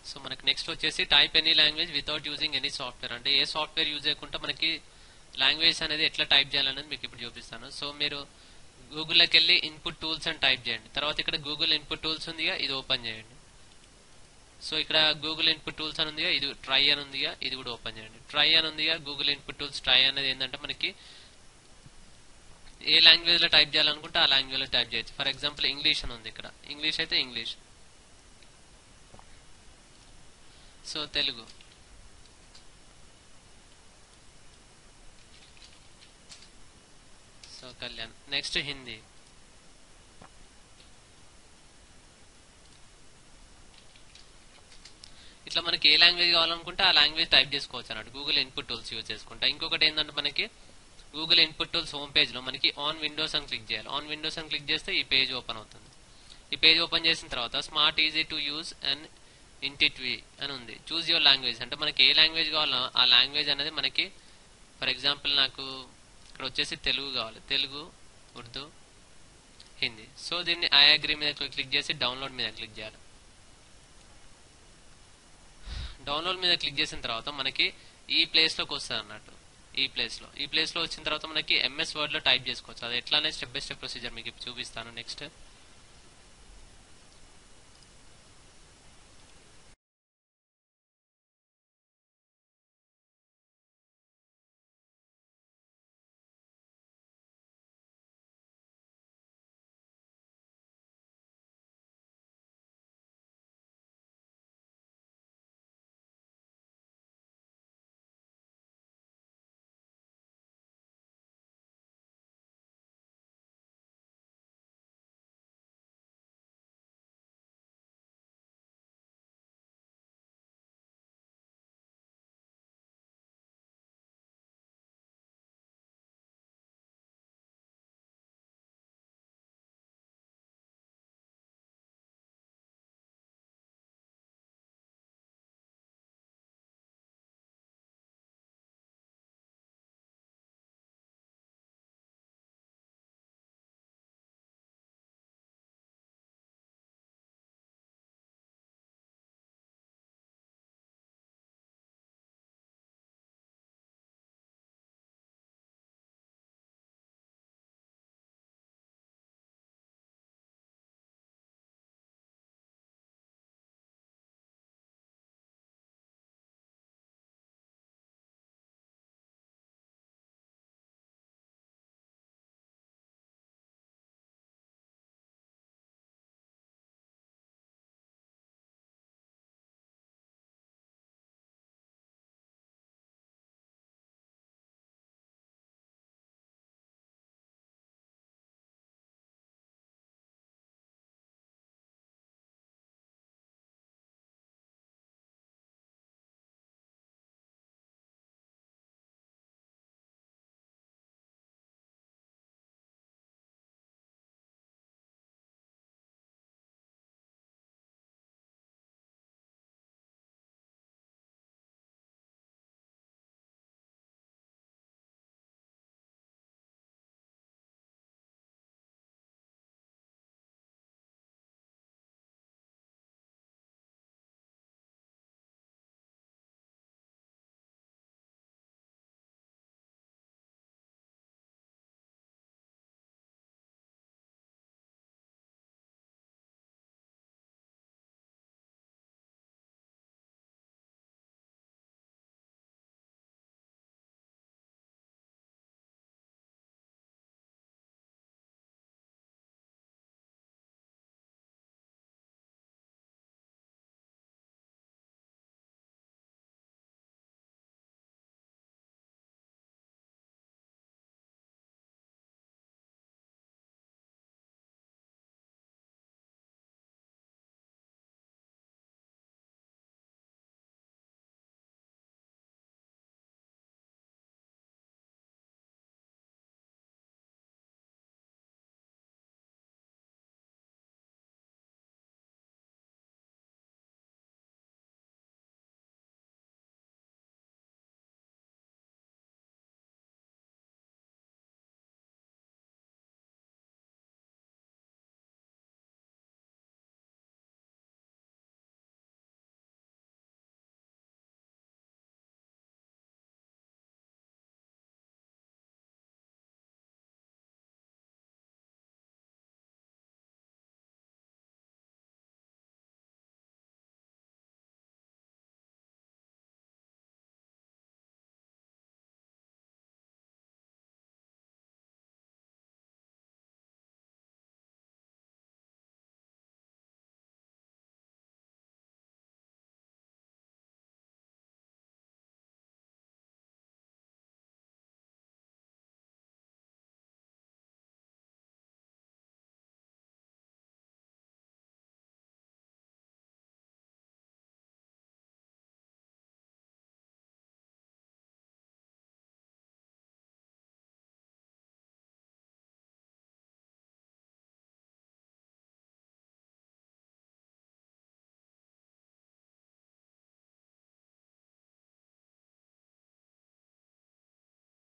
So మనకి next వచ్చేసి type any language without using any software, అంటే ఏ సాఫ్ట్వేర్ యూజ్ చేయకుండా మనకి లాంగ్వేజ్ అనేది ఎట్లా టైప్ చేయాలనేది మీకు ఇప్పుడు చూపిస్తాను. సో మీరు గూగుల్లోకి వెళ్ళి ఇన్పుట్ టూల్స్ అని టైప్ చేయండి. తర్వాత ఇక్కడ గూగుల్ ఇన్పుట్ టూల్స్ ఉందిగా, ఇది ఓపెన్ చేయండి. సో ఇక్కడ గూగుల్ ఇన్పుట్ టూల్స్ అని ఉందిగా, ఇది ట్రై అని ఉందిగా, ఇది కూడా ఓపెన్ చేయండి. ట్రై అని ఉందిగా, గూగుల్ ఇన్పుట్ టూల్స్ ట్రై అనేది ఏంటంటే మనకి ఏ లాంగ్వేజ్ లో టైప్ చేయాలనుకుంటే ఆ లాంగ్వేజ్ లో టైప్ చేయొచ్చు. ఫర్ ఎగ్జాంపుల్ ఇంగ్లీష్ అని ఉంది, ఇక్కడ ఇంగ్లీష్ అయితే English, so Telugu, so Kalyan. Next Hindi, ఇట్లా మనకి ఏ లాంగ్వేజ్ కావాలనుకుంటే ఆ లాంగ్వేజ్ టైప్ చేసుకోవచ్చు అన్నట్టు గూగుల్ ఇన్పుట్ టూల్స్ యూజ్ చేసుకుంటా. ఇంకొకటి ఏంటంటే మనకి Google input tools home page లో మనకి ఆన్ విండోస్ అని క్లిక్ చేయాలి. ఆన్ విండోస్ అని క్లిక్ చేస్తే ఈ పేజ్ ఓపెన్ అవుతుంది. ఈ పేజ్ ఓపెన్ చేసిన తర్వాత smart easy to use and intuitive అని ఉంది. చూజ్ యువర్ లాంగ్వేజ్, అంటే మనకి ఏ లాంగ్వేజ్ కావాలో ఆ లాంగ్వేజ్ అనేది మనకి, ఫర్ ఎగ్జాంపుల్ నాకు ఇక్కడ వచ్చేసి తెలుగు కావాలి, తెలుగు, ఉర్దూ, హిందీ. సో దీన్ని ఐ అగ్రీ మీద క్లిక్ చేసి డౌన్లోడ్ మీద క్లిక్ చేయాలి. డౌన్లోడ్ మీద క్లిక్ చేసిన తర్వాత మనకి ఈ ప్లేస్ లోకి వస్తుంది అన్నట్టు. ఈ ప్లేస్ లో వచ్చిన తర్వాత మనకి ఎంఎస్ వర్డ్ లో టైప్ చేసుకోవచ్చు. అది ఎట్లా అనేది స్టెప్ బై స్టెప్ ప్రొసీజర్ మీకు చూపిస్తాను నెక్స్ట్.